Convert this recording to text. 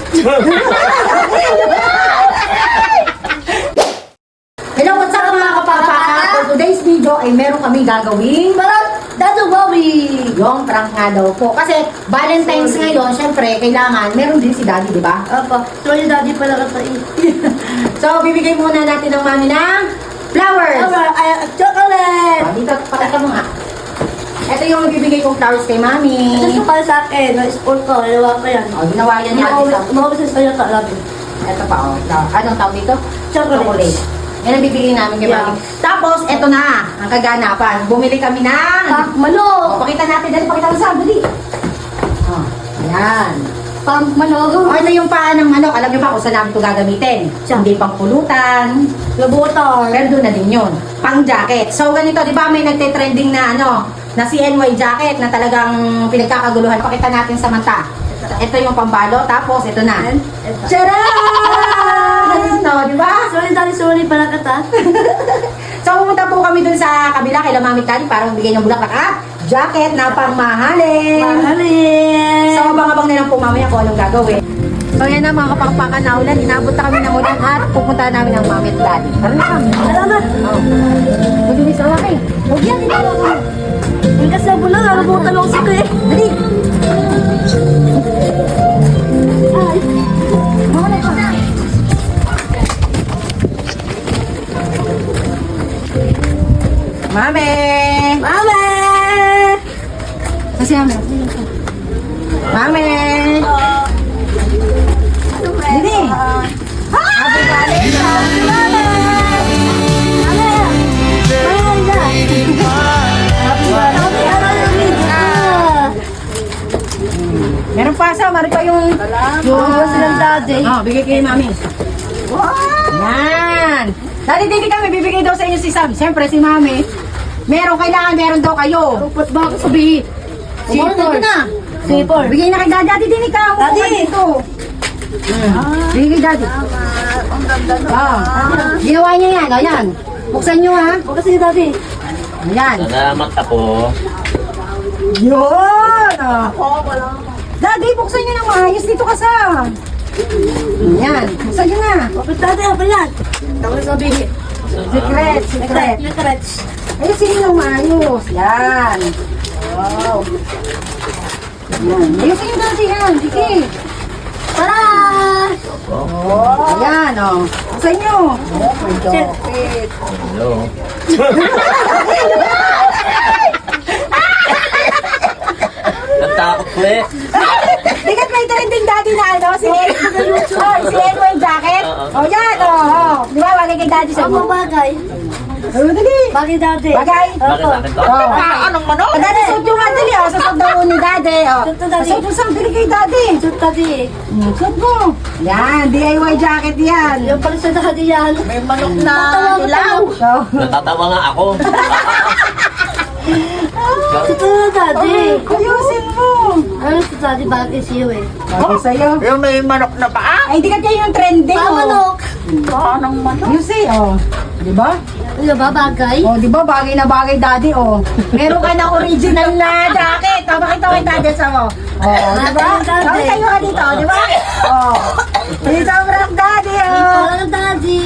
Hello, what's up mga kapapaka? For today's video ay meron kami gagawin Dado Bobby! yung prank nga daw po. Kasi Valentine's ngayon, syempre, kailangan meron din si Daddy, di ba? Apa, sorry daddy pala ka So, bibigay muna natin ng mami ng flowers. Chocolate! Dito, pakita mo nga. Ito yung bibigay kong flowers kay mami. Ito para sa akin, na-sport ko, ginawa ko yan. O, ginawa yan niya. Umawis sa sa'yo ka, labi. Ito pa, o. Anong tawag dito? Chocolate. Yan ang bibigay namin kay Yeah. mami. Tapos, ito na, ang kaganapan. Bumili kami ng... Manok! O, pakita natin. Dali, pakita mo sa dali. O, yan. Manok! O, ito yung paa ng manok. Alam niyo ba kung saan namin ito gagamitin? Hindi pang pulutan. Labutan! Pero doon na din yun. Pang jacket. So, ganito, di ba may nagte-trending na na CNY jacket na talagang pinagkakaguluhan. Pakita natin sa mata. Ito yung pambalo. Tapos, ito na. Tcharan! Ito, di ba? Sorry daddy, sorry pala ka. So, pumunta po kami dun sa kabila kay Mami Tali para magbigay ng bulaklak at jacket na pangmahalin. Mahalin! So, abang-abang na lang po mamaya kung anong gagawin. So, yan na mga kapakpakan na ulan. Inabot na kami ng ulan at pupunta namin ng Mami Tali. Tara na kami. Salamat! Oh. Maglinis sa akin. Huwag yan, ito ako. Ang kasabo na, nalabutan ako sa kaya. Dali. Ay! Mga na ito. Mami! Mama! Kasi Mami. Mami! Dali. Happy Valentine's! Meron pa sa, meron pa yung... silang daddy. Oh, bigay kay Mami. Yan. Dati hindi kami bibigay daw sa inyo si Sam. Siyempre si Mami. Meron daw kayo. Ba't ba ako sabihin? Sipol. Sipol. Bigay na kay Daddy. Daddy din ikaw. Daddy. Dito. Bigay kay Daddy. Ginawa niya yan. O yan. Buksan nyo ha. Huwag kasi daddy. Ayan. Salamat ako. Yun. Daddy, buksan nyo ng maayos. Dito ka sa. Ayan. Buksan nyo na. Bakit daddy? Apa yan? Tapos sabihin. Secret. Secret. Secret. Ayusin nyo ng maayos. Yan. Wow. Yan. Ayusin nyo Daddy yan. Sige. Tara! Oh, ayan, oh. Sa inyo. Hello. Natakot ko eh. Tingnan may trending daddy na ano, si Edwin jacket. Oh, yan, oh. Di ba, bagay kay daddy sa Ano mo. bagay? Oh, dali. Bagay daddy. Bagay. Bakit akin to? Oh. Anong manok? Daddy, suot yung nga dali, oh. Susot daw ni daddy, oh. Suot to, daddy. Suot mo sa dali kay daddy. Shoot daddy. Suot mo. Yan, DIY jacket yan. Yung pala sa daddy yan. May manok na hilaw. Oh. Natatawa nga ako. Shoot to daddy. Ayusin mo. Ano si daddy bagay sa'yo eh? Okay sa'yo. Yung may manok na paa? Ay, hindi ka kayo yung trending, oh. Pamanok. Anong manok? You see, oh. Di ba? Ano ba bagay? Oh, di ba bagay na bagay daddy, oh. Meron ka na original na jacket. Oh, pakita ko kay daddy sa mo. Oh, di ba? Daddy. Bakit kayo ka dito, di ba? Oh. Dito, daddy, oh. Parang daddy.